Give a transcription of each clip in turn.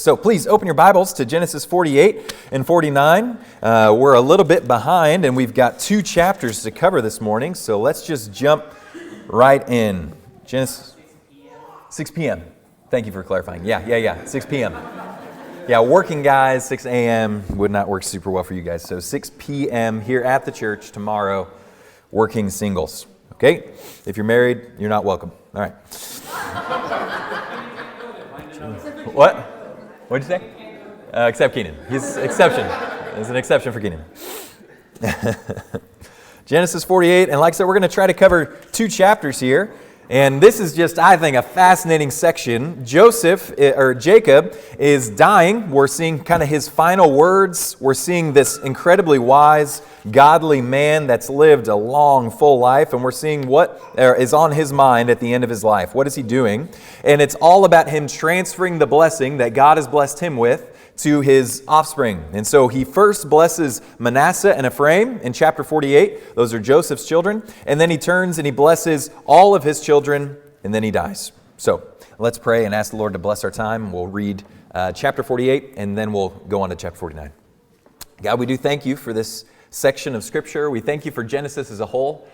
So please open your Bibles to Genesis 48 and 49. We're a little bit behind and we've got 2 chapters to cover this morning. So let's just jump right in. Genesis 6 p.m. Thank you for clarifying. Yeah. 6 p.m. Yeah, working guys, 6 a.m. would not work super well for you guys. So 6 p.m. here at the church tomorrow, working singles. Okay? If you're married, you're not welcome. All right. What? What'd you say? Except Keenan. He's exception. There's an exception for Keenan. Genesis 48, and like I said, we're going to try to cover 2 chapters here. And this is just, I think, a fascinating section. Jacob is dying. We're seeing kind of his final words. We're seeing this incredibly wise, godly man that's lived a long, full life. And we're seeing what is on his mind at the end of his life. What is he doing? And it's all about him transferring the blessing that God has blessed him with to his offspring. And so he first blesses Manasseh and Ephraim in chapter 48. Those are Joseph's children. And then he turns and he blesses all of his children, and then he dies. So let's pray and ask the Lord to bless our time. We'll read chapter 48, and then we'll go on to chapter 49. God, we do thank you for this section of Scripture. We thank you for Genesis as a whole.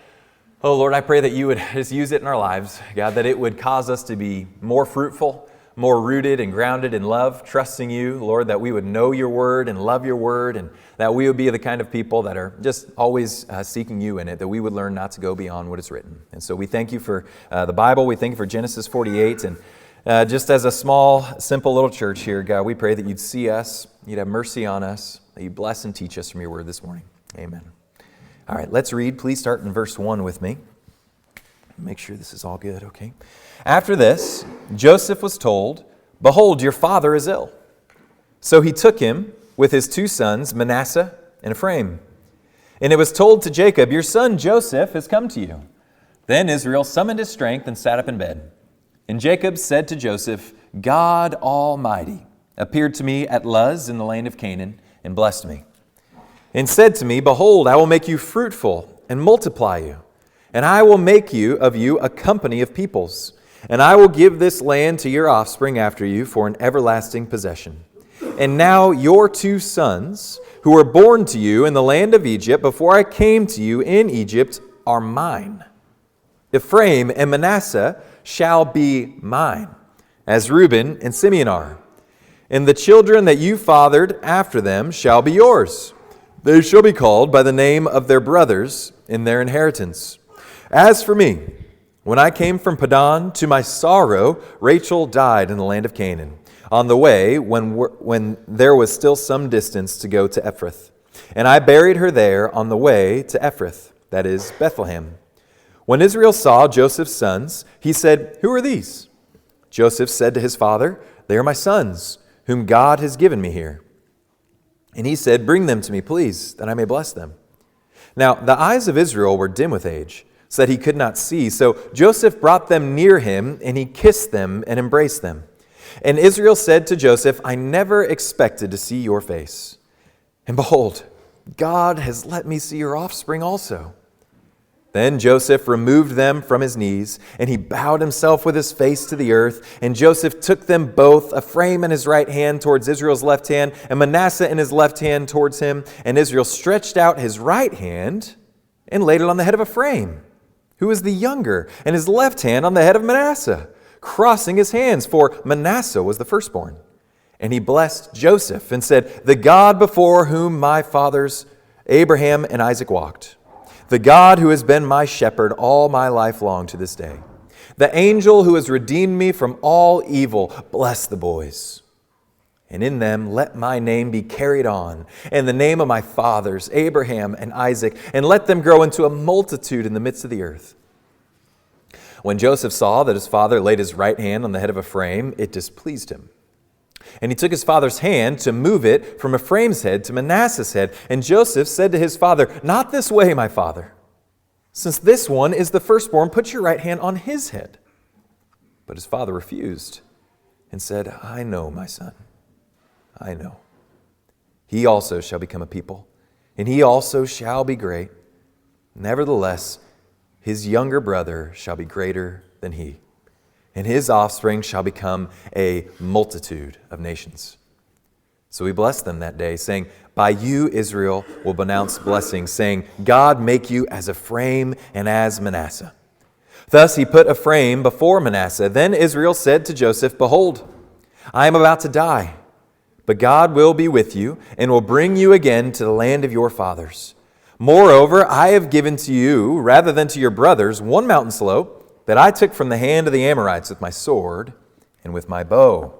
Oh, Lord, I pray that you would just use it in our lives. God, that it would cause us to be more fruitful, more rooted and grounded in love, trusting you, Lord, that we would know your word and love your word, and that we would be the kind of people that are just always seeking you in it, that we would learn not to go beyond what is written. And so we thank you for the Bible. We thank you for Genesis 48. And just as a small, simple little church here, God, we pray that you'd see us, you'd have mercy on us, that you'd bless and teach us from your word this morning. Amen. All right, let's read. Please start in verse 1 with me. Make sure this is all good, okay? After this, Joseph was told, "Behold, your father is ill." So he took him with his 2 sons, Manasseh and Ephraim. And it was told to Jacob, "Your son Joseph has come to you." Then Israel summoned his strength and sat up in bed. And Jacob said to Joseph, "God Almighty appeared to me at Luz in the land of Canaan and blessed me, and said to me, Behold, I will make you fruitful and multiply you, and I will make of you a company of peoples. And I will give this land to your offspring after you for an everlasting possession. And now your 2 sons, who were born to you in the land of Egypt before I came to you in Egypt, are mine. Ephraim and Manasseh shall be mine, as Reuben and Simeon are. And the children that you fathered after them shall be yours. They shall be called by the name of their brothers in their inheritance. As for me, when I came from Padan, to my sorrow, Rachel died in the land of Canaan, on the way when there was still some distance to go to Ephrath. And I buried her there on the way to Ephrath, that is, Bethlehem. When Israel saw Joseph's sons, he said, "Who are these?" Joseph said to his father, "They are my sons, whom God has given me here." And he said, "Bring them to me, please, that I may bless them." Now the eyes of Israel were dim with age, so that he could not see. So Joseph brought them near him, and he kissed them and embraced them. And Israel said to Joseph, "I never expected to see your face. And behold, God has let me see your offspring also." Then Joseph removed them from his knees, and he bowed himself with his face to the earth. And Joseph took them both, Ephraim in his right hand towards Israel's left hand, and Manasseh in his left hand towards him. And Israel stretched out his right hand and laid it on the head of Ephraim, who was the younger, and his left hand on the head of Manasseh, crossing his hands, for Manasseh was the firstborn. And he blessed Joseph and said, "The God before whom my fathers Abraham and Isaac walked, the God who has been my shepherd all my life long to this day, the angel who has redeemed me from all evil, bless the boys. And in them let my name be carried on, and the name of my fathers, Abraham and Isaac, and let them grow into a multitude in the midst of the earth." When Joseph saw that his father laid his right hand on the head of Ephraim, it displeased him. And he took his father's hand to move it from Ephraim's head to Manasseh's head. And Joseph said to his father, "Not this way, my father. Since this one is the firstborn, put your right hand on his head." But his father refused and said, "I know, my son. I know. He also shall become a people, and he also shall be great. Nevertheless, his younger brother shall be greater than he, and his offspring shall become a multitude of nations. So he blessed them that day, saying, by you Israel will pronounce blessings, saying, God make you as Ephraim and as Manasseh. Thus he put Ephraim before Manasseh. Then Israel said to Joseph, behold, I am about to die, but God will be with you and will bring you again to the land of your fathers. Moreover, I have given to you, rather than to your brothers, one mountain slope that I took from the hand of the Amorites with my sword and with my bow.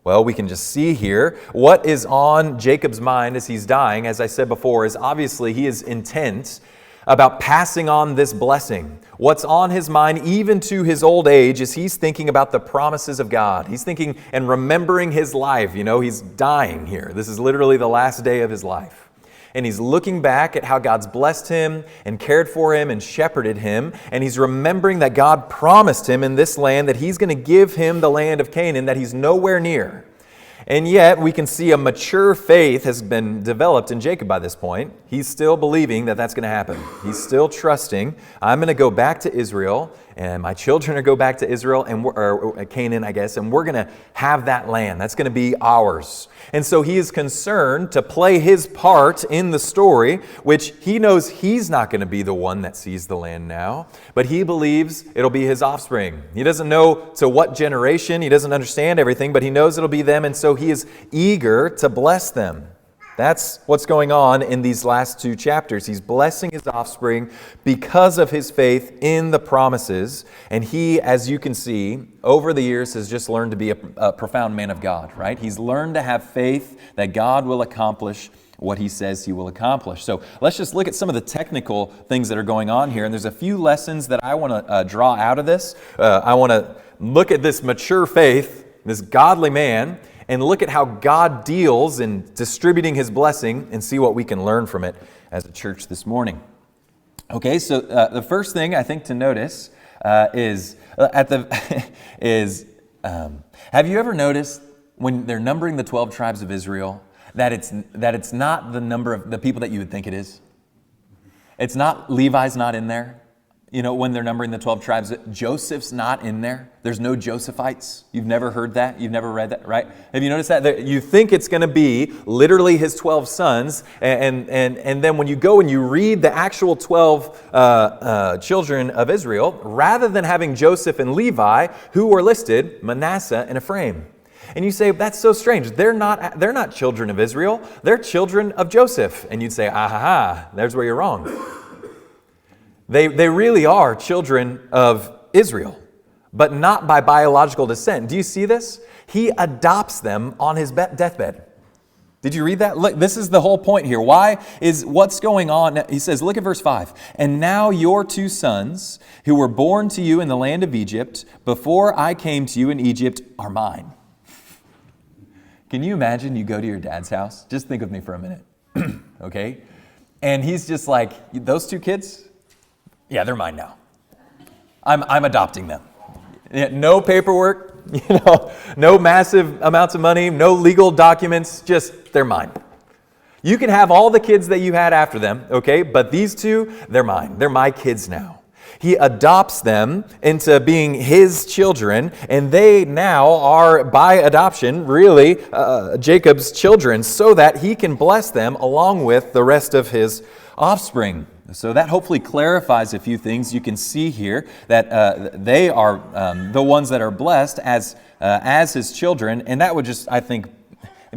Well, we can just see here what is on Jacob's mind as he's dying, as I said before, is obviously he is intent about passing on this blessing. What's on his mind, even to his old age, is he's thinking about the promises of God. He's thinking and remembering his life. You know, he's dying here. This is literally the last day of his life. And he's looking back at how God's blessed him and cared for him and shepherded him. And he's remembering that God promised him in this land that he's going to give him the land of Canaan that he's nowhere near. And yet we can see a mature faith has been developed in Jacob by this point. He's still believing that that's going to happen. He's still trusting, I'm going to go back to Israel, and my children are going to go back to Israel, or Canaan, I guess, and we're going to have that land. That's going to be ours. And so he is concerned to play his part in the story, which he knows he's not going to be the one that sees the land now, but he believes it'll be his offspring. He doesn't know to what generation, he doesn't understand everything, but he knows it'll be them, and so he is eager to bless them. That's what's going on in these last two chapters. He's blessing his offspring because of his faith in the promises. And he, as you can see, over the years has just learned to be a profound man of God, right? He's learned to have faith that God will accomplish what he says he will accomplish. So let's just look at some of the technical things that are going on here. And there's a few lessons that I want to draw out of this. I want to look at this mature faith, this godly man, and look at how God deals in distributing his blessing and see what we can learn from it as a church this morning. Okay, so the first thing I think to notice is have you ever noticed when they're numbering the 12 tribes of Israel that it's not the number of the people that you would think it is? It's not, Levi's not in there. You know, when they're numbering the 12 tribes, Joseph's not in there. There's no Josephites. You've never heard that. You've never read that, right? Have you noticed that? You think it's going to be literally his 12 sons. And then when you go and you read the actual 12 children of Israel, rather than having Joseph and Levi, who were listed, Manasseh and Ephraim. And you say, that's so strange. They're not children of Israel. They're children of Joseph. And you'd say, there's where you're wrong. They really are children of Israel, but not by biological descent. Do you see this? He adopts them on his deathbed. Did you read that? Look, this is the whole point here. What's going on? He says, look at verse 5. And now your two sons, who were born to you in the land of Egypt, before I came to you in Egypt, are mine. Can you imagine you go to your dad's house? Just think with me for a minute. Okay? And he's just like, those two kids? Yeah, they're mine now. I'm adopting them. No paperwork, no massive amounts of money, no legal documents, just they're mine. You can have all the kids that you had after them, okay? But these two, they're mine. They're my kids now. He adopts them into being his children, and they now are, by adoption, really Jacob's children, so that he can bless them along with the rest of his offspring. So that hopefully clarifies a few things. You can see here that they are the ones that are blessed as his children, and that would just, I think,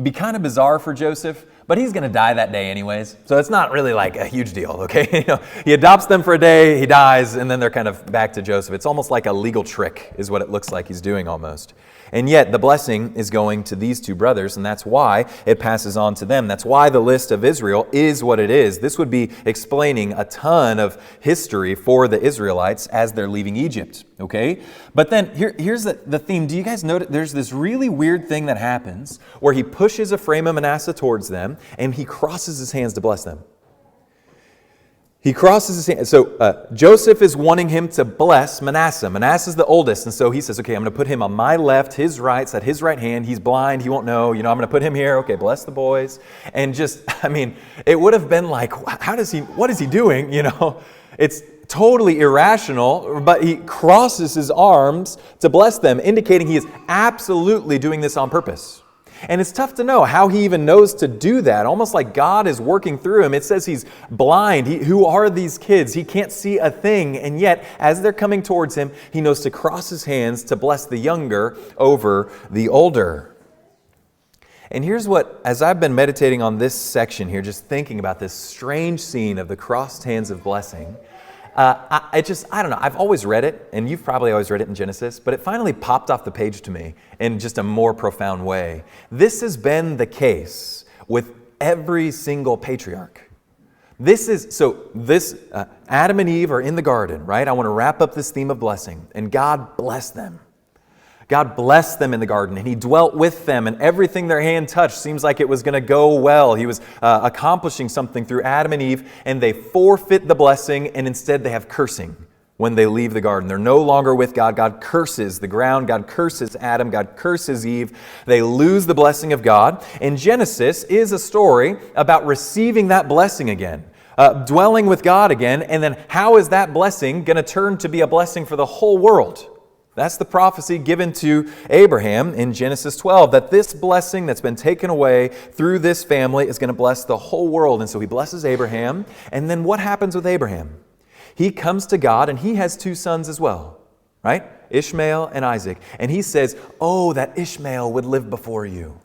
be kind of bizarre for Joseph. But he's going to die that day anyways, so it's not really like a huge deal, okay? He adopts them for a day, he dies, and then they're kind of back to Joseph. It's almost like a legal trick is what it looks like he's doing almost. And yet the blessing is going to these two brothers, and that's why it passes on to them. That's why the list of Israel is what it is. This would be explaining a ton of history for the Israelites as they're leaving Egypt, okay? But then here's the theme. Do you guys notice there's this really weird thing that happens where he pushes Ephraim and Manasseh towards them, and he crosses his hands to bless them. He crosses his hands. So Joseph is wanting him to bless Manasseh. Manasseh's the oldest, and so he says, okay, I'm going to put him on my left, his right, at his right hand. He's blind, he won't know. I'm going to put him here. Okay, bless the boys. And just, it would have been like, what is he doing? It's totally irrational, but he crosses his arms to bless them, indicating he is absolutely doing this on purpose. And it's tough to know how he even knows to do that, almost like God is working through him. It says he's blind. Who are these kids? He can't see a thing, and yet, as they're coming towards him, he knows to cross his hands to bless the younger over the older. And here's what, as I've been meditating on this section here, just thinking about this strange scene of the crossed hands of blessing, I don't know, I've always read it, and you've probably always read it in Genesis, but it finally popped off the page to me in just a more profound way. This has been the case with every single patriarch. Adam and Eve are in the garden, right? I want to wrap up this theme of blessing, and God blessed them. God blessed them in the garden, and He dwelt with them, and everything their hand touched seems like it was going to go well. He was accomplishing something through Adam and Eve, and they forfeit the blessing, and instead they have cursing when they leave the garden. They're no longer with God. God curses the ground. God curses Adam. God curses Eve. They lose the blessing of God. And Genesis is a story about receiving that blessing again, dwelling with God again, and then how is that blessing going to turn to be a blessing for the whole world? That's the prophecy given to Abraham in Genesis 12, that this blessing that's been taken away through this family is going to bless the whole world. And so he blesses Abraham. And then what happens with Abraham? He comes to God and he has two sons as well, right? Ishmael and Isaac. And he says, oh, that Ishmael would live before you.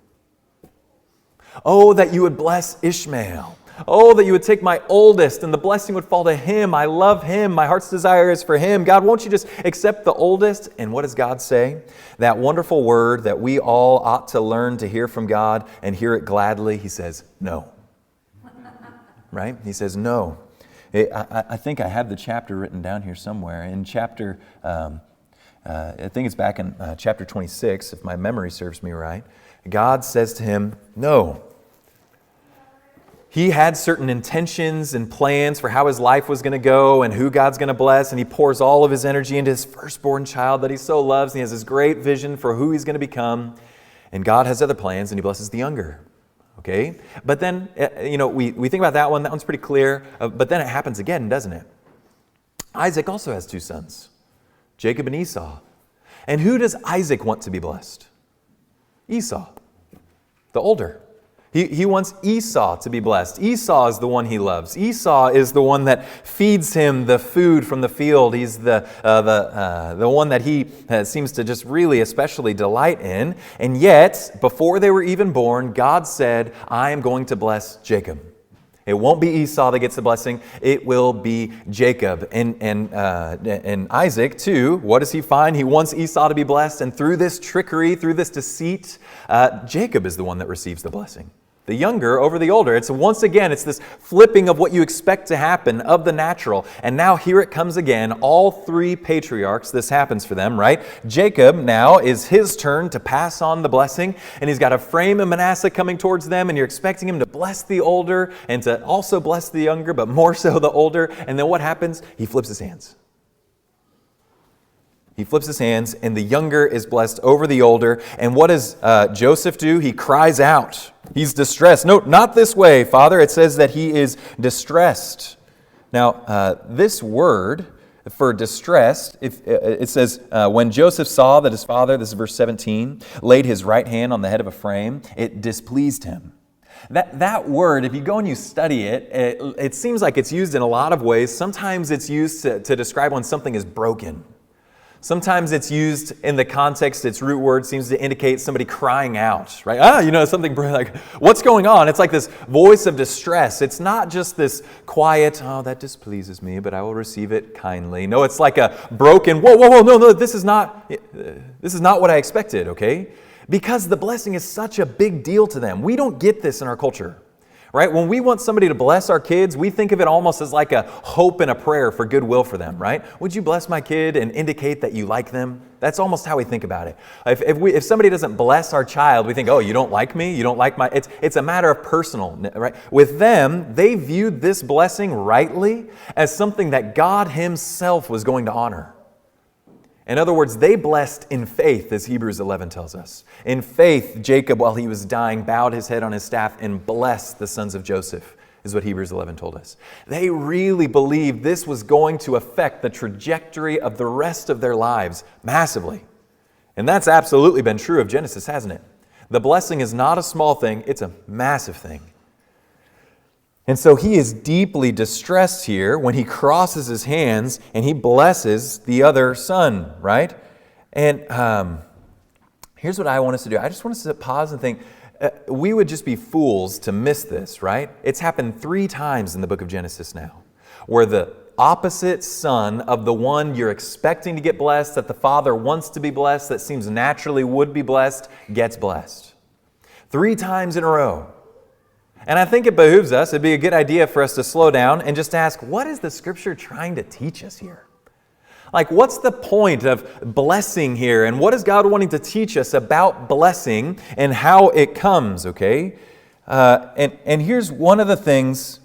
Oh, that you would bless Ishmael. Oh, that you would take my oldest and the blessing would fall to him. I love him. My heart's desire is for him. God, won't you just accept the oldest? And what does God say? That wonderful word that we all ought to learn to hear from God and hear it gladly. He says, no. Right? He says, no. I think I have the chapter written down here somewhere. In chapter, I think it's back in chapter 26, if my memory serves me right. God says to him, no. He had certain intentions and plans for how his life was going to go and who God's going to bless, and he pours all of his energy into his firstborn child that he so loves, and he has this great vision for who he's going to become, and God has other plans, and he blesses the younger. Okay? But then, we think about that one. That one's pretty clear, but then it happens again, doesn't it? Isaac also has two sons, Jacob and Esau. And who does Isaac want to be blessed? Esau, the older. He wants Esau to be blessed. Esau is the one he loves. Esau is the one that feeds him the food from the field. He's the one that he seems to just really especially delight in. And yet, before they were even born, God said, I am going to bless Jacob. It won't be Esau that gets the blessing. It will be Jacob. And Isaac, too, what does he find? He wants Esau to be blessed. And through this trickery, through this deceit, Jacob is the one that receives the blessing. The younger over the older. It's once again, it's this flipping of what you expect to happen of the natural. And now here it comes again. All three patriarchs, this happens for them, right? Jacob now is his turn to pass on the blessing. And he's got Ephraim and Manasseh coming towards them. And you're expecting him to bless the older and to also bless the younger, but more so the older. And then what happens? He flips his hands. He flips his hands and the younger is blessed over the older. And what does Joseph do? He cries out. He's distressed. No, not this way, Father. It says that he is distressed. Now, this word for distressed, it says, when Joseph saw that his father, this is verse 17, laid his right hand on the head of Ephraim, it displeased him. That word, if you go and you study it, it seems like it's used in a lot of ways. Sometimes it's used to describe when something is broken. Sometimes it's used in the context, its root word seems to indicate somebody crying out, right? Something like, what's going on? It's like this voice of distress. It's not just this quiet, oh, that displeases me, but I will receive it kindly. No, it's like a broken, whoa, no, this is not what I expected, okay? Because the blessing is such a big deal to them. We don't get this in our culture. Right? When we want somebody to bless our kids, we think of it almost as like a hope and a prayer for goodwill for them, right? Would you bless my kid and indicate that you like them? That's almost how we think about it. If somebody doesn't bless our child, we think, oh, you don't like me? You don't like my... It's a matter of personal, right? With them, they viewed this blessing rightly as something that God Himself was going to honor. In other words, they blessed in faith, as Hebrews 11 tells us. In faith, Jacob, while he was dying, bowed his head on his staff and blessed the sons of Joseph is what Hebrews 11 told us. They really believed this was going to affect the trajectory of the rest of their lives massively. And that's absolutely been true of Genesis, hasn't it? The blessing is not a small thing, it's a massive thing. And so he is deeply distressed here when he crosses his hands and he blesses the other son, right? And here's what I want us to do. I just want us to pause and think, we would just be fools to miss this, right? It's happened 3 times in the book of Genesis now, where the opposite son of the one you're expecting to get blessed, that the father wants to be blessed, that seems naturally would be blessed, gets blessed. 3 times in a row. And I think it behooves us, it'd be a good idea for us to slow down and just ask, what is the Scripture trying to teach us here? Like, what's the point of blessing here? And what is God wanting to teach us about blessing and how it comes, okay? And here's one of the things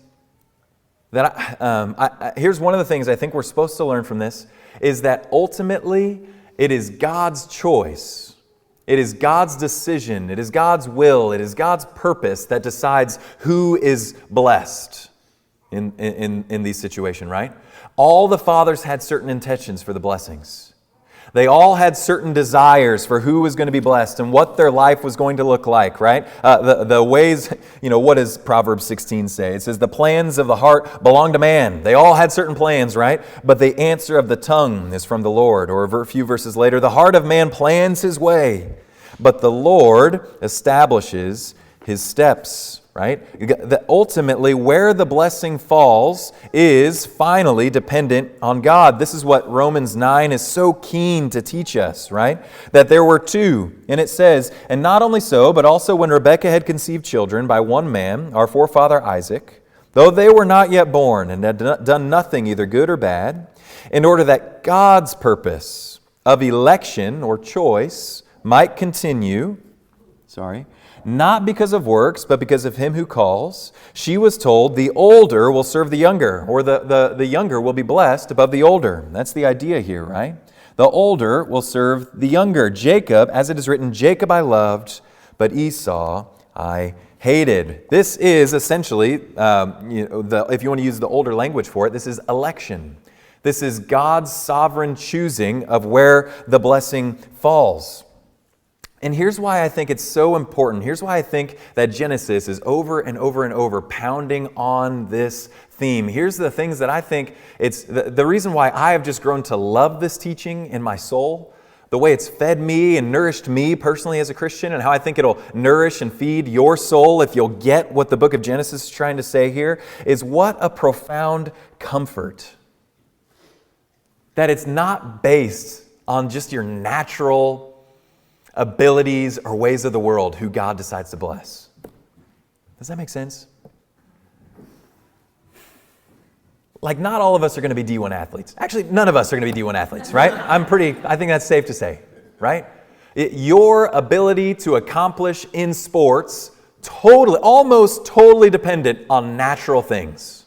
that here's one of the things I think we're supposed to learn from this, is that ultimately it is God's choice. It is God's decision. It is God's will. It is God's purpose that decides who is blessed in these situations, right? All the fathers had certain intentions for the blessings. They all had certain desires for who was going to be blessed and what their life was going to look like, right? The ways, what does Proverbs 16 say? It says, the plans of the heart belong to man. They all had certain plans, right? But the answer of the tongue is from the Lord. Or a few verses later, the heart of man plans his way, but the Lord establishes his steps. Right? Ultimately, where the blessing falls is finally dependent on God. This is what Romans 9 is so keen to teach us, right? That there were 2. And it says, and not only so, but also when Rebekah had conceived children by one man, our forefather Isaac, though they were not yet born and had done nothing either good or bad, in order that God's purpose of election or choice might continue, not because of works, but because of him who calls, she was told, the older will serve the younger, or the younger will be blessed above the older. That's the idea here, right? The older will serve the younger. Jacob, as it is written, Jacob I loved, but Esau I hated. This is essentially, if you want to use the older language for it, this is election. This is God's sovereign choosing of where the blessing falls. And here's why I think it's so important. Here's why I think that Genesis is over and over and over pounding on this theme. Here's the things that I think it's the reason why I have just grown to love this teaching in my soul, the way it's fed me and nourished me personally as a Christian, and how I think it'll nourish and feed your soul if you'll get what the book of Genesis is trying to say here, is what a profound comfort. That it's not based on just your natural abilities or ways of the world who God decides to bless. Does that make sense? Like, not all of us are going to be D1 athletes. Actually, none of us are going to be D1 athletes, right? I think that's safe to say, right? Your ability to accomplish in sports almost totally dependent on natural things.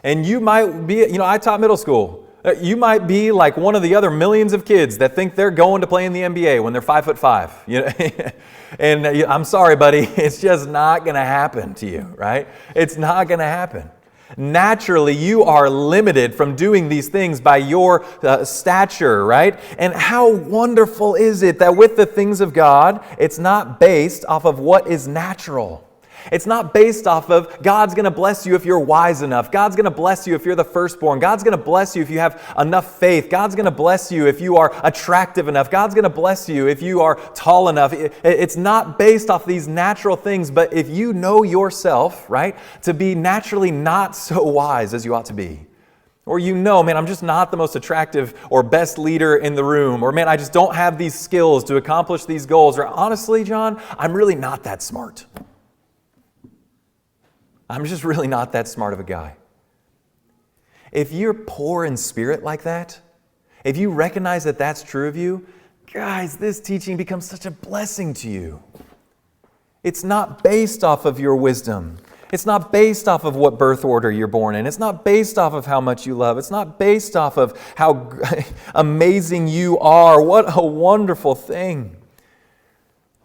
And you might be, I taught middle school. You might be like one of the other millions of kids that think they're going to play in the NBA when they're 5'5". And I'm sorry, buddy, it's just not going to happen to you, right? It's not going to happen. Naturally, you are limited from doing these things by your stature, right? And how wonderful is it that with the things of God, it's not based off of what is natural. It's not based off of God's going to bless you if you're wise enough. God's going to bless you if you're the firstborn. God's going to bless you if you have enough faith. God's going to bless you if you are attractive enough. God's going to bless you if you are tall enough. It's not based off these natural things, but if you know yourself, right, to be naturally not so wise as you ought to be, or man, I'm just not the most attractive or best leader in the room, or man, I just don't have these skills to accomplish these goals, or honestly, John, I'm really not that smart. I'm just really not that smart of a guy. If you're poor in spirit like that, if you recognize that that's true of you, guys, this teaching becomes such a blessing to you. It's not based off of your wisdom. It's not based off of what birth order you're born in. It's not based off of how much you love. It's not based off of how amazing you are. What a wonderful thing.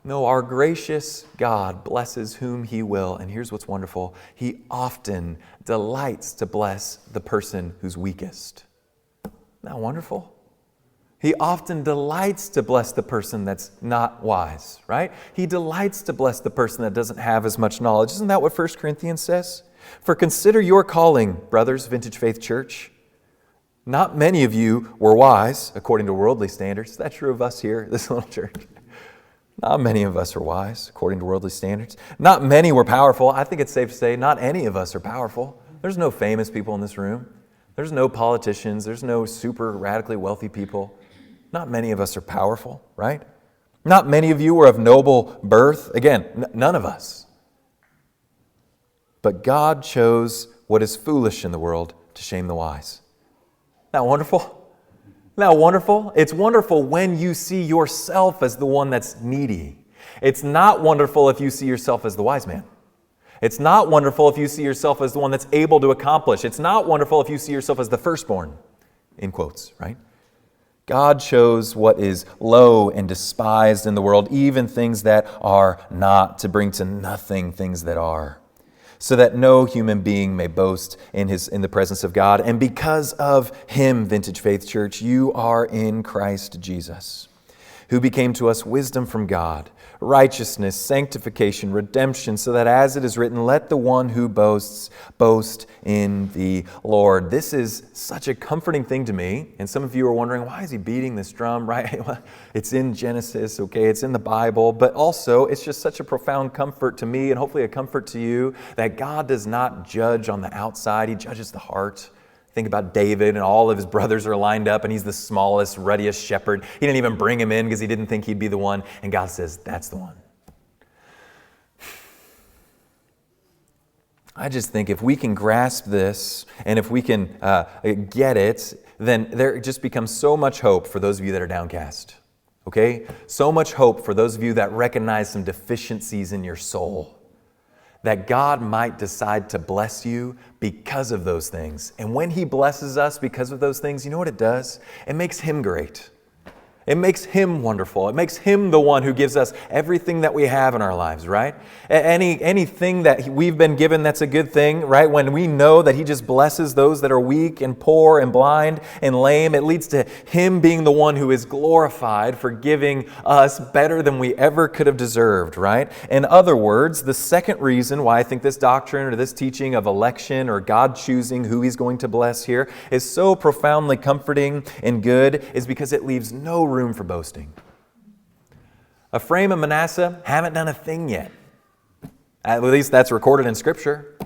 No, our gracious God blesses whom He will. And here's what's wonderful. He often delights to bless the person who's weakest. Isn't that wonderful? He often delights to bless the person that's not wise, right? He delights to bless the person that doesn't have as much knowledge. Isn't that what 1 Corinthians says? For consider your calling, brothers, Vintage Faith Church. Not many of you were wise, according to worldly standards. Is that true of us here, this little church? Not many of us are wise, according to worldly standards. Not many were powerful. I think it's safe to say not any of us are powerful. There's no famous people in this room. There's no politicians. There's no super radically wealthy people. Not many of us are powerful, right? Not many of you were of noble birth. Again, none of us. But God chose what is foolish in the world to shame the wise. Isn't that wonderful? Isn't that wonderful? It's wonderful when you see yourself as the one that's needy. It's not wonderful if you see yourself as the wise man. It's not wonderful if you see yourself as the one that's able to accomplish. It's not wonderful if you see yourself as the firstborn, in quotes, right? God chose what is low and despised in the world, even things that are not, to bring to nothing things that are, so that no human being may boast in the presence of God. And because of Him, Vintage Faith Church, you are in Christ Jesus, who became to us wisdom from God, righteousness, sanctification, redemption, so that as it is written, let the one who boasts, boast in the Lord. This is such a comforting thing to me. And some of you are wondering, why is he beating this drum, right? It's in Genesis, okay? It's in the Bible. But also, it's just such a profound comfort to me and hopefully a comfort to you that God does not judge on the outside. He judges the heart. Think about David and all of his brothers are lined up and he's the smallest, ruddiest shepherd. He didn't even bring him in because he didn't think he'd be the one. And God says, that's the one. I just think if we can grasp this and if we can get it, then there just becomes so much hope for those of you that are downcast. Okay? So much hope for those of you that recognize some deficiencies in your soul. That God might decide to bless you because of those things. And when He blesses us because of those things, you know what it does? It makes Him great. It makes Him wonderful. It makes Him the one who gives us everything that we have in our lives, right? Anything that we've been given that's a good thing, right? When we know that He just blesses those that are weak and poor and blind and lame, it leads to Him being the one who is glorified for giving us better than we ever could have deserved, right? In other words, the second reason why I think this doctrine or this teaching of election or God choosing who He's going to bless here is so profoundly comforting and good is because it leaves no room for boasting. Ephraim and Manasseh haven't done a thing yet. At least that's recorded in Scripture.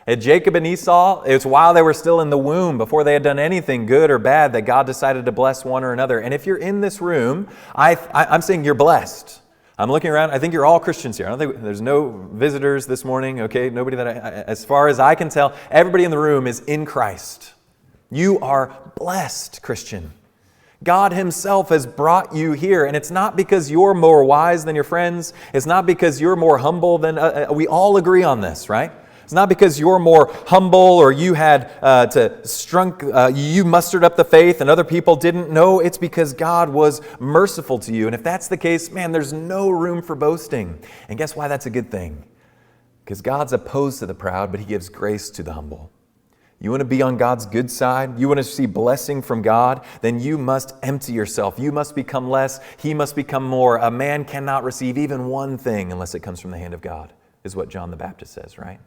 At Jacob and Esau, it's while they were still in the womb, before they had done anything good or bad, that God decided to bless one or another. And if you're in this room, I'm saying you're blessed. I'm looking around. I think you're all Christians here. I don't think there's no visitors this morning. Okay, nobody as far as I can tell, everybody in the room is in Christ. You are blessed, Christian. God Himself has brought you here, and it's not because you're more wise than your friends. It's not because you're more humble than... we all agree on this, right? It's not because you're more humble or you had you mustered up the faith and other people didn't. No, it's because God was merciful to you. And if that's the case, man, there's no room for boasting. And guess why that's a good thing? Because God's opposed to the proud, but He gives grace to the humble. You want to be on God's good side? You want to see blessing from God? Then you must empty yourself. You must become less. He must become more. A man cannot receive even one thing unless it comes from the hand of God, is what John the Baptist says, right?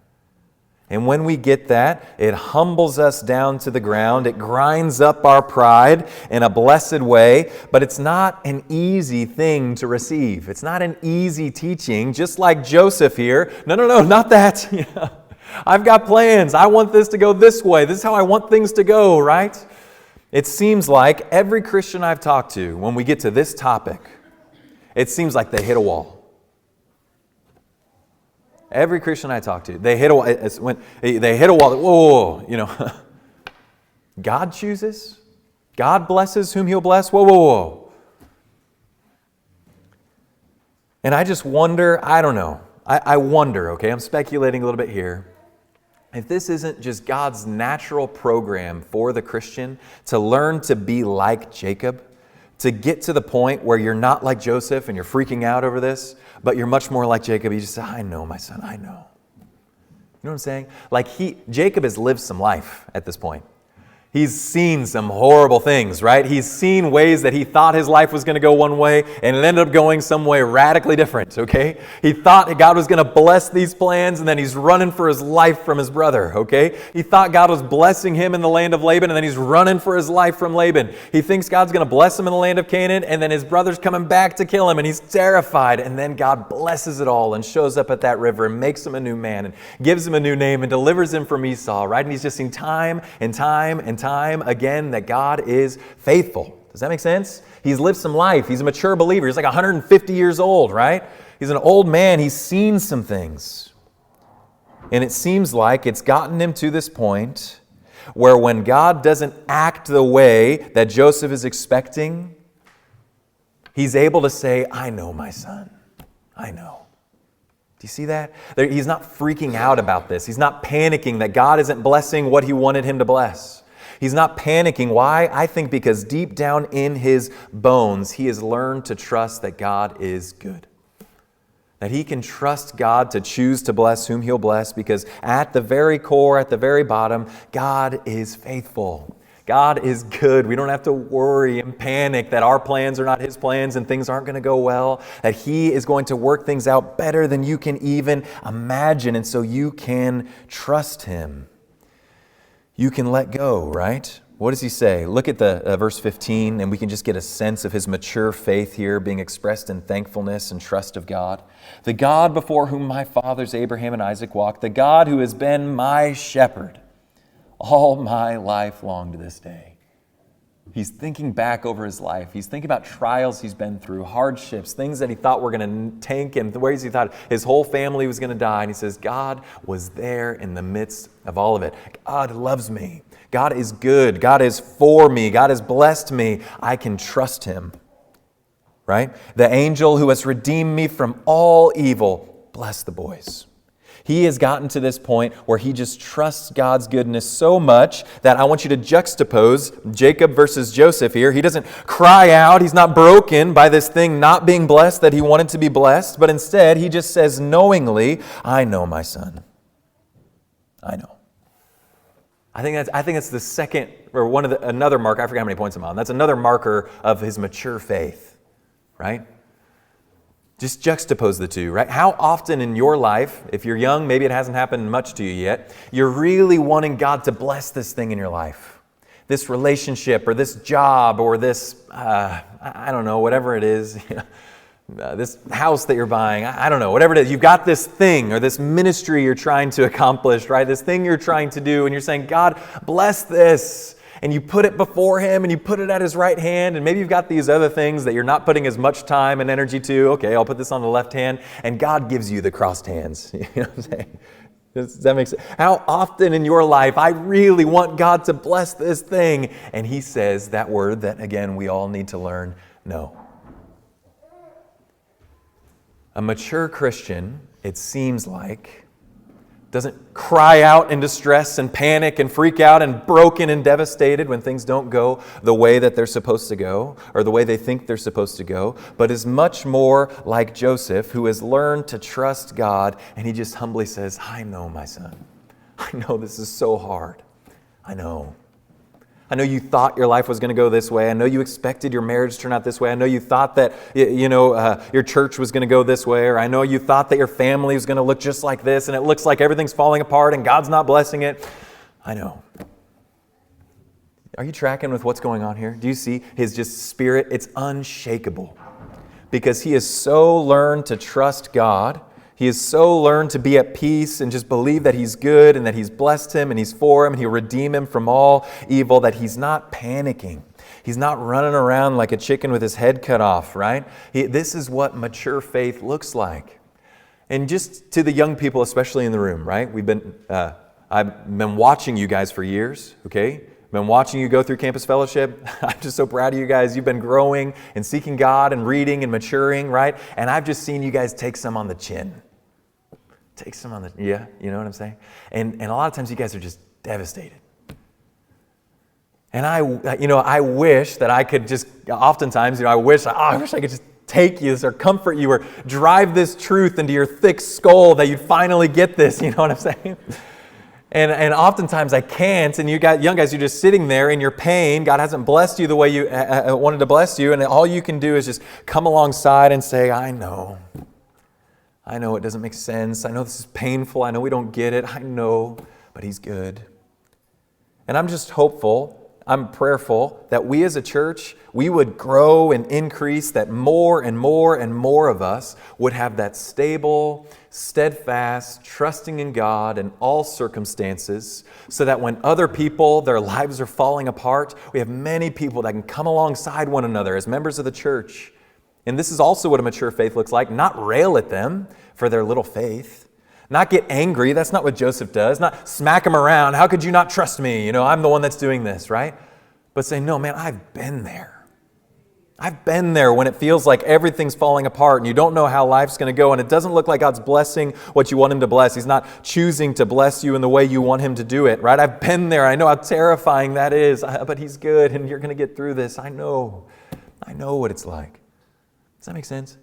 And when we get that, it humbles us down to the ground. It grinds up our pride in a blessed way, but it's not an easy thing to receive. It's not an easy teaching, just like Joseph here. No, not that. I've got plans. I want this to go this way. This is how I want things to go, right? It seems like every Christian I've talked to, when we get to this topic, it seems like they hit a wall. Every Christian I talk to, they hit a wall. When they hit a wall. Whoa. God chooses. God blesses whom He'll bless. Whoa. And I just wonder, I don't know. I wonder, okay, I'm speculating a little bit here. If this isn't just God's natural program for the Christian to learn to be like Jacob, to get to the point where you're not like Joseph and you're freaking out over this, but you're much more like Jacob. You just say, I know, my son, I know. You know what I'm saying? Like Jacob has lived some life at this point. He's seen some horrible things, right? He's seen ways that he thought his life was going to go one way and it ended up going some way radically different, okay? He thought God was going to bless these plans and then he's running for his life from his brother, okay? He thought God was blessing him in the land of Laban and then he's running for his life from Laban. He thinks God's going to bless him in the land of Canaan and then his brother's coming back to kill him and he's terrified. And then God blesses it all and shows up at that river and makes him a new man and gives him a new name and delivers him from Esau, right? And he's just seen time and time and time again that God is faithful. Does that make sense? He's lived some life. He's a mature believer. He's like 150 years old, right? He's an old man. He's seen some things. And it seems like it's gotten him to this point where when God doesn't act the way that Joseph is expecting, he's able to say, I know, my son. I know. Do you see that? He's not freaking out about this. He's not panicking that God isn't blessing what he wanted him to bless. He's not panicking. Why? I think because deep down in his bones, he has learned to trust that God is good. That he can trust God to choose to bless whom he'll bless because at the very core, at the very bottom, God is faithful. God is good. We don't have to worry and panic that our plans are not his plans and things aren't going to go well. That he is going to work things out better than you can even imagine. And so you can trust him. You can let go, right? What does he say? Look at the verse 15, and we can just get a sense of his mature faith here being expressed in thankfulness and trust of God. The God before whom my fathers Abraham and Isaac walked, the God who has been my shepherd all my life long to this day. He's thinking back over his life. He's thinking about trials he's been through, hardships, things that he thought were going to tank him, the ways he thought his whole family was going to die. And he says, God was there in the midst of all of it. God loves me. God is good. God is for me. God has blessed me. I can trust him. Right? The angel who has redeemed me from all evil, bless the boys. He has gotten to this point where he just trusts God's goodness so much that I want you to juxtapose Jacob versus Joseph here. He doesn't cry out. He's not broken by this thing not being blessed that he wanted to be blessed, but instead he just says knowingly, I know, my son. I know. I think that's the second, or another marker. I forget how many points I'm on. That's another marker of his mature faith, right? Just juxtapose the two, right? How often in your life, if you're young, maybe it hasn't happened much to you yet, you're really wanting God to bless this thing in your life. This relationship or this job or this, I don't know, whatever it is, this house that you're buying, I don't know, whatever it is. You've got this thing or this ministry you're trying to accomplish, right? This thing you're trying to do and you're saying, God, bless this. And you put it before him and you put it at his right hand. And maybe you've got these other things that you're not putting as much time and energy to. Okay, I'll put this on the left hand. And God gives you the crossed hands. You know what I'm saying? Does that make sense? How often in your life, I really want God to bless this thing. And he says that word that, again, we all need to learn, no. A mature Christian, it seems like, doesn't cry out in distress and panic and freak out and broken and devastated when things don't go the way that they're supposed to go or the way they think they're supposed to go, but is much more like Joseph, who has learned to trust God, and he just humbly says, I know, my son. I know this is so hard. I know. I know you thought your life was going to go this way. I know you expected your marriage to turn out this way. I know you thought that your church was going to go this way. Or I know you thought that your family was going to look just like this. And it looks like everything's falling apart and God's not blessing it. I know. Are you tracking with what's going on here? Do you see his just spirit? It's unshakable. Because he has so learned to trust God. He has so learned to be at peace and just believe that he's good and that he's blessed him and he's for him and he'll redeem him from all evil, that he's not panicking. He's not running around like a chicken with his head cut off, right? This is what mature faith looks like. And just to the young people, especially in the room, right? I've been watching you guys for years, okay? I've been watching you go through Campus Fellowship. I'm just so proud of you guys. You've been growing and seeking God and reading and maturing, right? And I've just seen you guys take some on the chin. Take some on the, yeah, you know what I'm saying? And a lot of times you guys are just devastated. And I wish that I could just, oftentimes, I wish I could just take you or comfort you or drive this truth into your thick skull that you'd finally get this, you know what I'm saying? And oftentimes I can't, and you got young guys, you're just sitting there in your pain. God hasn't blessed you the way you wanted to bless you, and all you can do is just come alongside and say, I know it doesn't make sense. I know this is painful. I know we don't get it. I know, but He's good. And I'm just hopeful, I'm prayerful that we as a church, we would grow and increase, that more and more and more of us would have that stable, steadfast, trusting in God in all circumstances, so that when other people, their lives are falling apart, we have many people that can come alongside one another as members of the church. And this is also what a mature faith looks like, not rail at them for their little faith. Not get angry. That's not what Joseph does. Not smack him around. How could you not trust me? I'm the one that's doing this, right? But say, no, man, I've been there. I've been there when it feels like everything's falling apart and you don't know how life's going to go and it doesn't look like God's blessing what you want Him to bless. He's not choosing to bless you in the way you want Him to do it, right? I've been there. I know how terrifying that is, but He's good and you're going to get through this. I know what it's like. Does that make sense?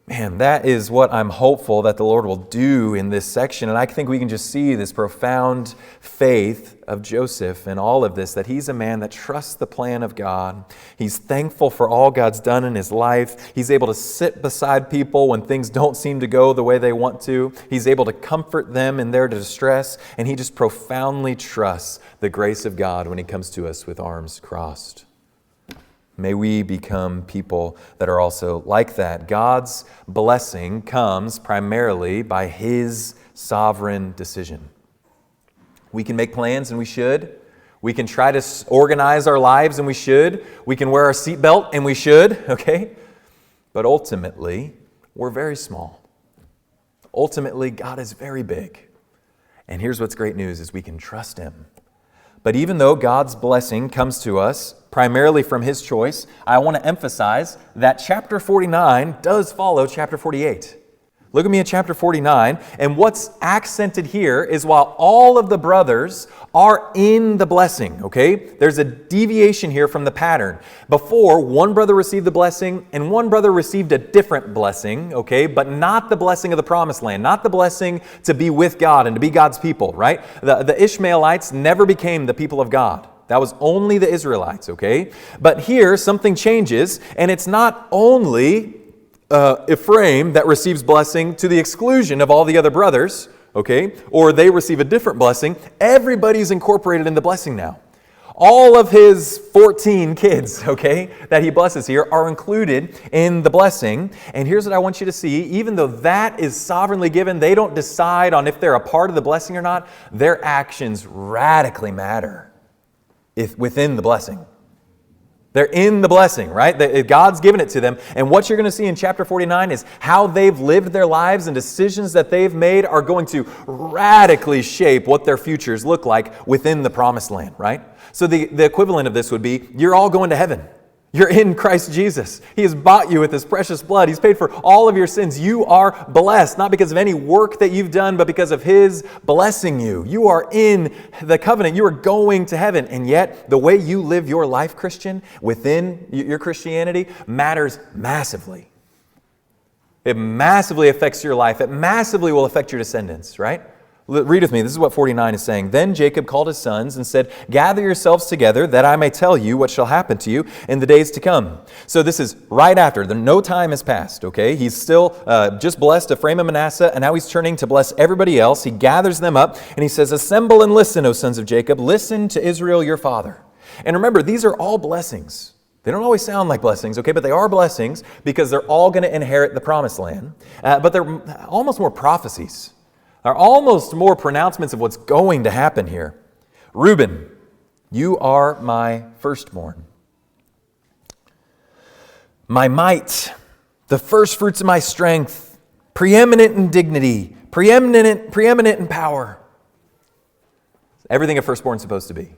Man, that is what I'm hopeful that the Lord will do in this section. And I think we can just see this profound faith of Joseph in all of this, that he's a man that trusts the plan of God. He's thankful for all God's done in his life. He's able to sit beside people when things don't seem to go the way they want to. He's able to comfort them in their distress. And he just profoundly trusts the grace of God when He comes to us with arms crossed. May we become people that are also like that. God's blessing comes primarily by His sovereign decision. We can make plans, and we should. We can try to organize our lives, and we should. We can wear our seatbelt, and we should, okay? But ultimately, we're very small. Ultimately, God is very big. And here's what's great news is we can trust Him. But even though God's blessing comes to us primarily from His choice, I want to emphasize that chapter 49 does follow chapter 48. Look at me at chapter 49, and what's accented here is while all of the brothers are in the blessing, okay? There's a deviation here from the pattern. Before, one brother received the blessing, and one brother received a different blessing, okay? But not the blessing of the promised land, not the blessing to be with God and to be God's people, right? The Ishmaelites never became the people of God. That was only the Israelites, okay? But here, something changes, and it's not only Ephraim that receives blessing to the exclusion of all the other brothers, okay? Or they receive a different blessing. Everybody's incorporated in the blessing now. All of his 14 kids, okay, that he blesses here are included in the blessing. And here's what I want you to see. Even though that is sovereignly given, they don't decide on if they're a part of the blessing or not. Their actions radically matter within the blessing. They're in the blessing, right? God's given it to them. And what you're going to see in chapter 49 is how they've lived their lives and decisions that they've made are going to radically shape what their futures look like within the promised land, right? So the equivalent of this would be, you're all going to heaven. You're in Christ Jesus. He has bought you with His precious blood. He's paid for all of your sins. You are blessed, not because of any work that you've done, but because of His blessing you. You are in the covenant. You are going to heaven. And yet, the way you live your life, Christian, within your Christianity, matters massively. It massively affects your life. It massively will affect your descendants, right? Read with me. This is what 49 is saying. Then Jacob called his sons and said, "Gather yourselves together, that I may tell you what shall happen to you in the days to come." So this is right after. No time has passed, okay? He's still just blessed Ephraim and Manasseh, and now he's turning to bless everybody else. He gathers them up, and he says, "Assemble and listen, O sons of Jacob. Listen to Israel your father." And remember, these are all blessings. They don't always sound like blessings, okay? But they are blessings because they're all going to inherit the promised land. But they're almost more prophecies. Are almost more pronouncements of what's going to happen here. Reuben, you are my firstborn. My might, the first fruits of my strength, preeminent in dignity, preeminent in power. Everything a firstborn is supposed to be.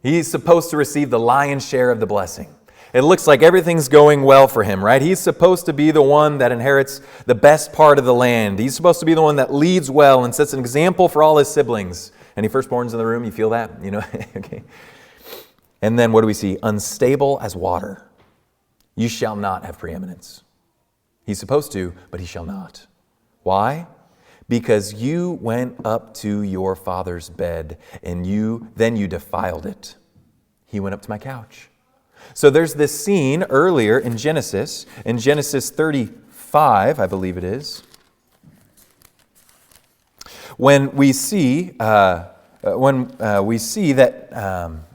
He's supposed to receive the lion's share of the blessing. It looks like everything's going well for him, right? He's supposed to be the one that inherits the best part of the land. He's supposed to be the one that leads well and sets an example for all his siblings. Any firstborns in the room? You feel that? Okay. And then what do we see? Unstable as water. You shall not have preeminence. He's supposed to, but he shall not. Why? Because you went up to your father's bed, and then you defiled it. He went up to my couch. So there's this scene earlier in Genesis 35, I believe it is, when we see that,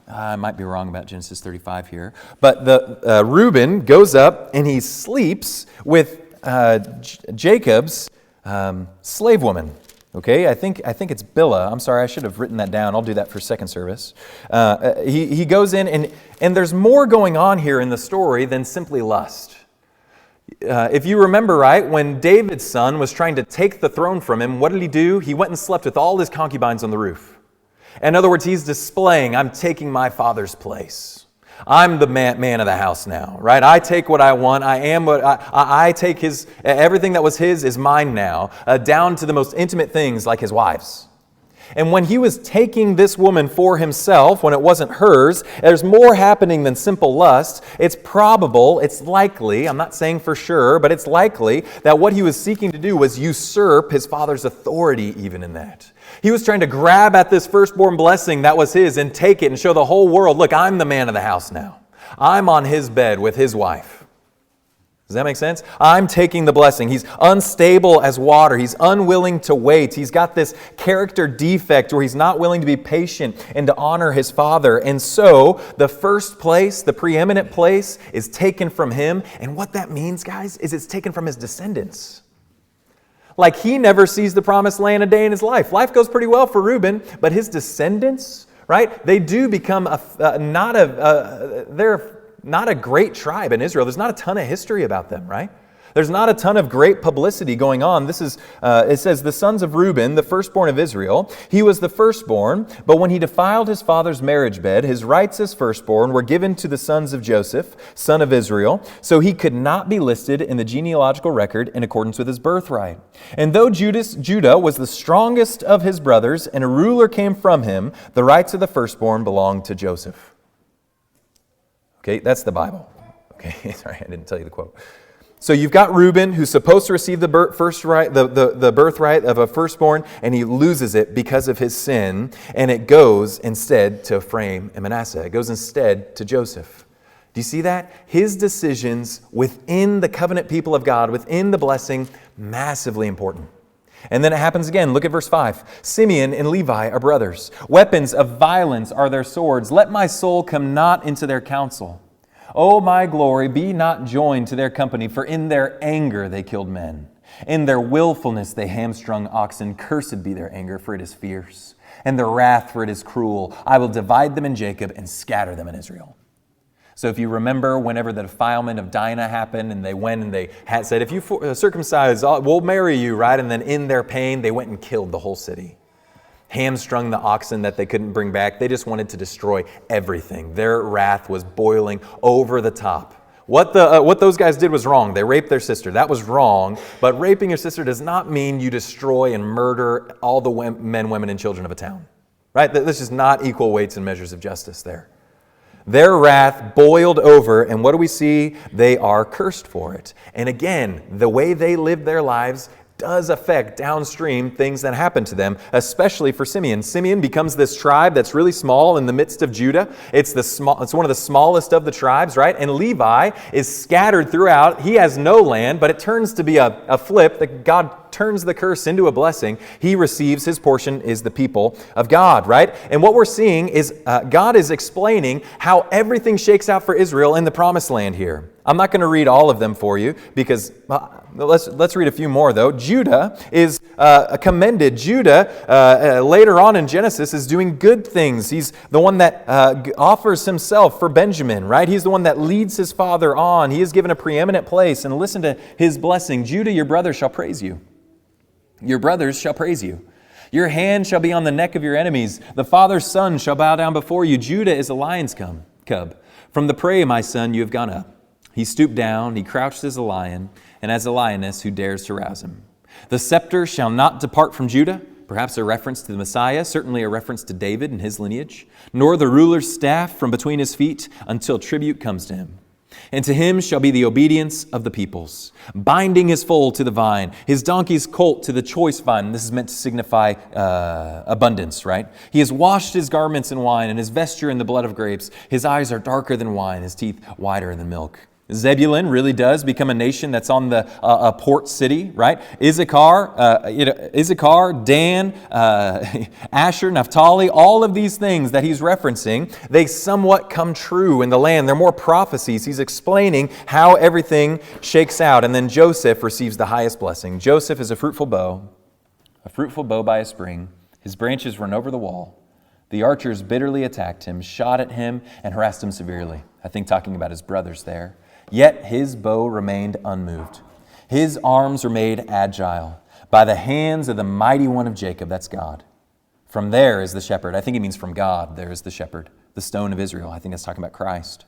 I might be wrong about Genesis 35 here, but Reuben goes up and he sleeps with Jacob's slave woman. Okay, I think it's Bilhah. I'm sorry, I should have written that down. I'll do that for second service. He goes in, and there's more going on here in the story than simply lust. If you remember right, when David's son was trying to take the throne from him, what did he do? He went and slept with all his concubines on the roof. In other words, he's displaying, I'm taking my father's place. I'm the man of the house now, right? I take what I want. I am what I take everything that was his is mine now, down to the most intimate things like his wives. And when he was taking this woman for himself, when it wasn't hers, there's more happening than simple lust. It's probable, it's likely, I'm not saying for sure, but it's likely that what he was seeking to do was usurp his father's authority even in that. He was trying to grab at this firstborn blessing that was his and take it and show the whole world, look, I'm the man of the house now. I'm on his bed with his wife. Does that make sense? I'm taking the blessing. He's unstable as water. He's unwilling to wait. He's got this character defect where he's not willing to be patient and to honor his father. And so the first place, the preeminent place, is taken from him. And what that means, guys, is it's taken from his descendants. Like he never sees the promised land a day in his life. Life goes pretty well for Reuben, but his descendants, right? They do become they're not a great tribe in Israel. There's not a ton of history about them, right? There's not a ton of great publicity going on. This is, it says, the sons of Reuben, the firstborn of Israel. He was the firstborn, but when he defiled his father's marriage bed, his rights as firstborn were given to the sons of Joseph, son of Israel, so he could not be listed in the genealogical record in accordance with his birthright. And though Judah was the strongest of his brothers, and a ruler came from him, the rights of the firstborn belonged to Joseph. Okay, that's the Bible. Okay, sorry, I didn't tell you the quote. So you've got Reuben, who's supposed to receive the birthright of a firstborn, and he loses it because of his sin, and it goes instead to Ephraim and Manasseh. It goes instead to Joseph. Do you see that? His decisions within the covenant people of God, within the blessing, massively important. And then it happens again. Look at verse 5. Simeon and Levi are brothers. Weapons of violence are their swords. Let my soul come not into their counsel. O my glory, be not joined to their company, for in their anger they killed men. In their willfulness they hamstrung oxen. Cursed be their anger, for it is fierce, and their wrath, for it is cruel. I will divide them in Jacob and scatter them in Israel. So if you remember whenever the defilement of Dinah happened and they went and they had said, if you circumcise, we'll marry you, right? And then in their pain, they went and killed the whole city. Hamstrung the oxen that they couldn't bring back. They just wanted to destroy everything. Their wrath was boiling over the top. What those guys did was wrong. They raped their sister. That was wrong. But raping your sister does not mean you destroy and murder all the men, women, and children of a town. Right? That's just not equal weights and measures of justice there. Their wrath boiled over, and what do we see? They are cursed for it. And again, the way they live their lives does affect downstream things that happen to them, especially for Simeon. Simeon becomes this tribe that's really small in the midst of Judah. It's one of the smallest of the tribes, right? And Levi is scattered throughout. He has no land, but it turns to be a flip that God turns the curse into a blessing. He receives his portion is the people of God, right? And what we're seeing is God is explaining how everything shakes out for Israel in the promised land here. I'm not going to read all of them for you because let's read a few more though. Judah is commended. Judah later on in Genesis is doing good things. He's the one that offers himself for Benjamin, right? He's the one that leads his father on. He is given a preeminent place, and listen to his blessing. Judah, your brother shall praise you. Your brothers shall praise you. Your hand shall be on the neck of your enemies. The father's son shall bow down before you. Judah is a lion's cub. From the prey, my son, you have gone up. He stooped down, he crouched as a lion, and as a lioness who dares to rouse him. The scepter shall not depart from Judah, perhaps a reference to the Messiah, certainly a reference to David and his lineage, nor the ruler's staff from between his feet until tribute comes to him. And to him shall be the obedience of the peoples, binding his foal to the vine, his donkey's colt to the choice vine. This is meant to signify abundance, right? He has washed his garments in wine and his vesture in the blood of grapes. His eyes are darker than wine, his teeth whiter than milk. Zebulun really does become a nation that's on the port city, right? Issachar, Dan, Asher, Naphtali, all of these things that he's referencing, they somewhat come true in the land. They're more prophecies. He's explaining how everything shakes out. And then Joseph receives the highest blessing. Joseph is a fruitful bow by a spring. His branches run over the wall. The archers bitterly attacked him, shot at him, and harassed him severely. I think talking about his brothers there. Yet his bow remained unmoved. His arms were made agile by the hands of the mighty one of Jacob, that's God. From there is the shepherd. I think he means from God, there is the shepherd, the stone of Israel. I think that's talking about Christ.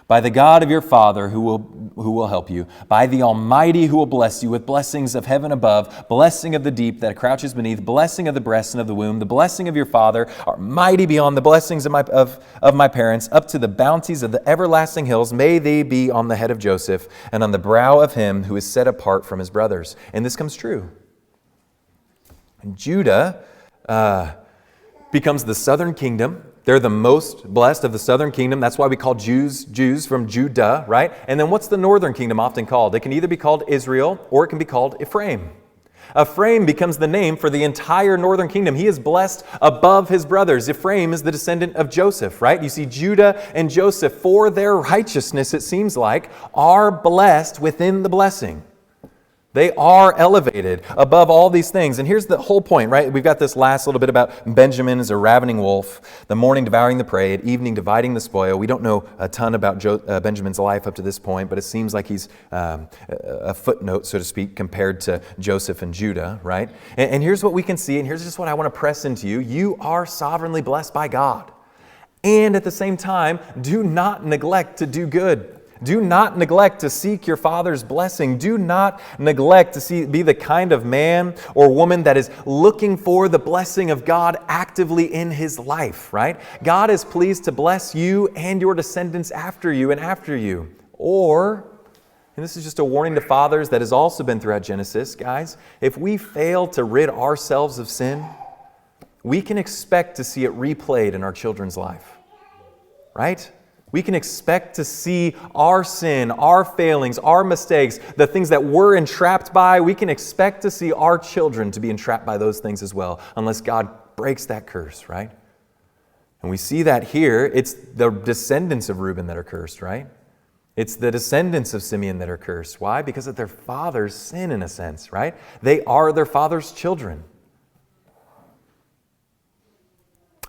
By the God of your father who will help you, by the Almighty who will bless you with blessings of heaven above, blessing of the deep that crouches beneath, blessing of the breast and of the womb, the blessing of your father are mighty beyond the blessings of my parents, up to the bounties of the everlasting hills. May they be on the head of Joseph and on the brow of him who is set apart from his brothers. And this comes true. And Judah becomes the southern kingdom. They're the most blessed of the southern kingdom. That's why we call Jews from Judah, right? And then what's the northern kingdom often called? It can either be called Israel or it can be called Ephraim. Ephraim becomes the name for the entire northern kingdom. He is blessed above his brothers. Ephraim is the descendant of Joseph, right? You see, Judah and Joseph, for their righteousness, it seems like, are blessed within the blessing. They are elevated above all these things. And here's the whole point, right? We've got this last little bit about Benjamin as a ravening wolf, the morning devouring the prey, at evening dividing the spoil. We don't know a ton about Benjamin's life up to this point, but it seems like he's a footnote, so to speak, compared to Joseph and Judah, right? And here's what we can see, and here's just what I want to press into you. You are sovereignly blessed by God. And at the same time, do not neglect to do good. Do not neglect to seek your Father's blessing. Do not neglect to be the kind of man or woman that is looking for the blessing of God actively in his life, right? God is pleased to bless you and your descendants after you and after you. Or, and this is just a warning to fathers that has also been throughout Genesis, guys, if we fail to rid ourselves of sin, we can expect to see it replayed in our children's life, right? We can expect to see our sin, our failings, our mistakes, the things that we're entrapped by. We can expect to see our children to be entrapped by those things as well, unless God breaks that curse, right? And we see that here. It's the descendants of Reuben that are cursed, right? It's the descendants of Simeon that are cursed. Why? Because of their father's sin, in a sense, right? They are their father's children.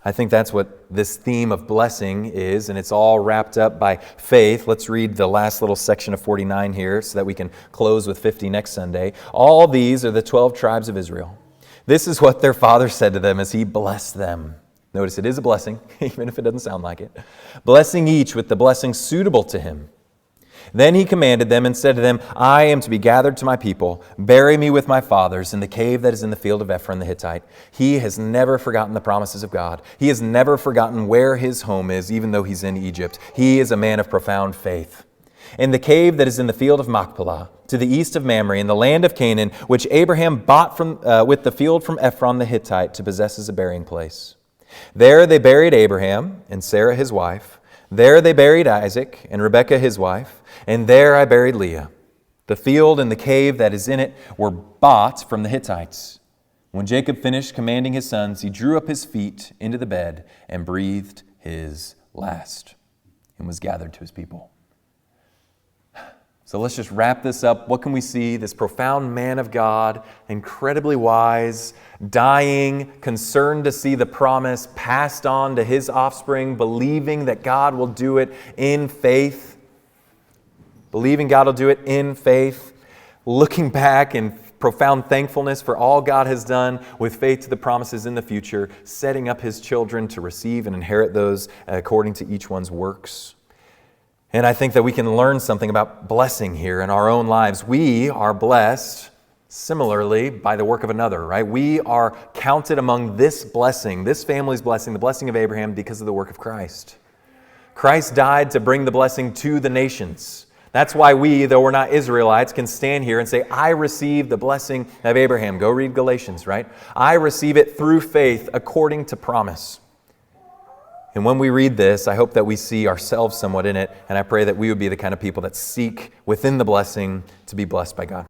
I think that's what this theme of blessing is, and it's all wrapped up by faith. Let's read the last little section of 49 here so that we can close with 50 next Sunday. All these are the 12 tribes of Israel. This is what their father said to them as he blessed them. Notice it is a blessing, even if it doesn't sound like it. Blessing each with the blessing suitable to him. Then he commanded them and said to them, I am to be gathered to my people. Bury me with my fathers in the cave that is in the field of Ephron the Hittite. He has never forgotten the promises of God. He has never forgotten where his home is, even though he's in Egypt. He is a man of profound faith. In the cave that is in the field of Machpelah, to the east of Mamre, in the land of Canaan, which Abraham bought with the field from Ephron the Hittite to possess as a burying place. There they buried Abraham and Sarah his wife. There they buried Isaac and Rebekah his wife. And there I buried Leah. The field and the cave that is in it were bought from the Hittites. When Jacob finished commanding his sons, he drew up his feet into the bed and breathed his last and was gathered to his people. So let's just wrap this up. What can we see? This profound man of God, incredibly wise, dying, concerned to see the promise passed on to his offspring, believing that God will do it in faith. Believing God will do it in faith. Looking back in profound thankfulness for all God has done with faith to the promises in the future, setting up his children to receive and inherit those according to each one's works. And I think that we can learn something about blessing here in our own lives. We are blessed similarly by the work of another, right? We are counted among this blessing, this family's blessing, the blessing of Abraham, because of the work of Christ. Christ died to bring the blessing to the nations. That's why we, though we're not Israelites, can stand here and say, I receive the blessing of Abraham. Go read Galatians, right? I receive it through faith according to promise. And when we read this, I hope that we see ourselves somewhat in it, and I pray that we would be the kind of people that seek within the blessing to be blessed by God.